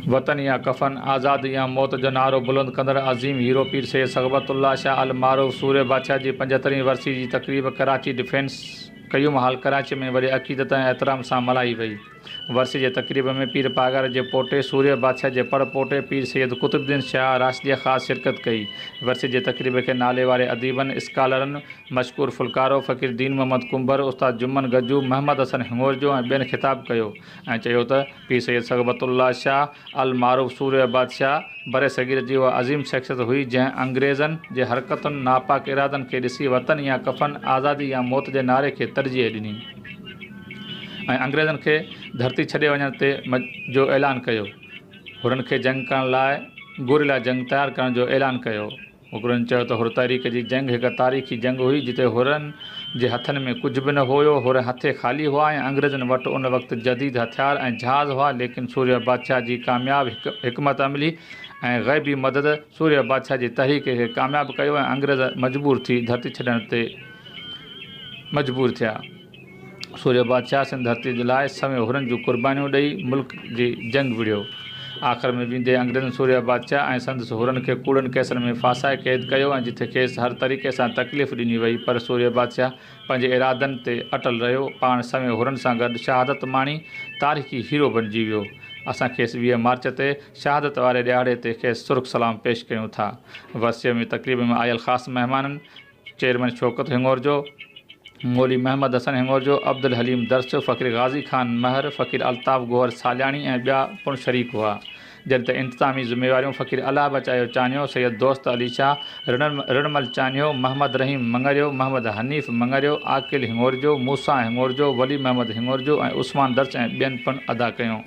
वतन या कफ़न, आज़ादी या मौत जो नारो बुलंद कंदड़ अज़ीम हीरो पीर सैयद सग़बतुल्लाह शाह अल मारूफ़ सूर्य बादशाह जी 75वीं वरसी जी तक़रीब कराची डिफेंस कयूं हाल कराची में वरी अक़ीदत ऐं एहतराम सां मल्हाई वई। वरसी जे तक़रीब में पीर पागार जे पोटे सूर्य बादशाह जे पर पोटे पीर सैयद कुतुबुद्दीन शाह राशिदीअ ख़ासि शिरकत कई। वरसी जे तक़रीब खे नाले वारे अदीबनि, स्कॉलरनि मशकूर फुलकारो फ़क़ीर दीन मोहम्मद कुंबर, उस्ताद जुम्मन गज्जू, मोहम्मद हसन हिंगोरजो ऐं ॿियनि ख़िताब कयो ऐं चयो त पीर सैयद सग़बतुल्लाह शाह अल मारूफ़ सूर्य बादशाह बरे सग़ीर जी उहा अज़ीम शख़्सियत हुई जंहिं अंग्रेज़नि जे हरकतुनि, नापाक इरादनि खे ॾिसी वतन या कफ़न, आज़ादी या मौत जे नारे खे तरजीह ॾिनी ऐं अंग्रेज़नि खे धरती छॾे वञण ते जो ऐलान कयो। हुरनि खे जंग करण लाइ गुरिला जंग तयारु करण जो ऐलान कयो। हुरनि चयो त हुर तहरीक जी जंग हिकु तारीख़ी जंग हुई जिते हुरनि जे हथनि में कुझु बि न हुयो। हुर हथे ख़ाली हुआ ऐं अंग्रेज़नि वटि उन वक़्तु जदीद हथियार ऐं जहाज़ हुआ, लेकिन सूर्य बादशाह जी कामयाब हिकमत अमली ऐं ग़ैबी मदद सूर्य बादशाह जी तहरीक खे कामयाबु कयो ऐं अंग्रेज़ मजबूर थी धरती छॾण ते मजबूर थिया। सूर्य बादशाह सिंध धरती जे लाइ समय हुरनि जूं क़ुर्बानियूं ॾेई मुल्क जी जंग विड़ियो। आख़िर में वेंदे अंग्रेज़नि सूर्य बादशाह ऐं संदसि हुरनि खे कूड़नि केसनि में फासाए क़ैद कयो ऐं जिथे खेसि हर तरीक़े सां तकलीफ़ ॾिनी वई, पर सूर्य बादशाह पंहिंजे इरादनि ते अटल रहियो। पाण समय हुरनि सां गॾु शहादत माणी तारीख़ी हीरो बणिजी वियो। असां खेसि 20 मार्च ते शहादत वारे ॾियारे ते खेसि सुर्ख़ सलाम पेश कयूं था। वर्सीअ में तक़रीब में आयल ख़ासि महिमाननि चेयरमैन शौकत हिंगोरजो, मौली मोहम्मद हसन हिंगोरजो, अब्दुल हलीम दर्स, फ़क़ीर गाज़ी ख़ान महर, फ़क़ीर अल्ताफ़ गोहर सालियाणी ऐं ॿिया पिणु शरीक हुआ। जॾहिं त इंतिज़ामी ज़िम्मेवारियूं फ़क़ीर अलाह बचायो चानियो, सैयद दोस्त अली शाह रणमल चानियो, मोहम्मद रहीम मंगरियो, मोहम्मद हनीफ़ मंगरियो, आकिल हिंगोरजो, मूसा हिंगोरजो, वली मोहम्मद हिंगोरजो ऐं उस्मान दर्स ऐं ॿियनि पिणु अदा कयूं।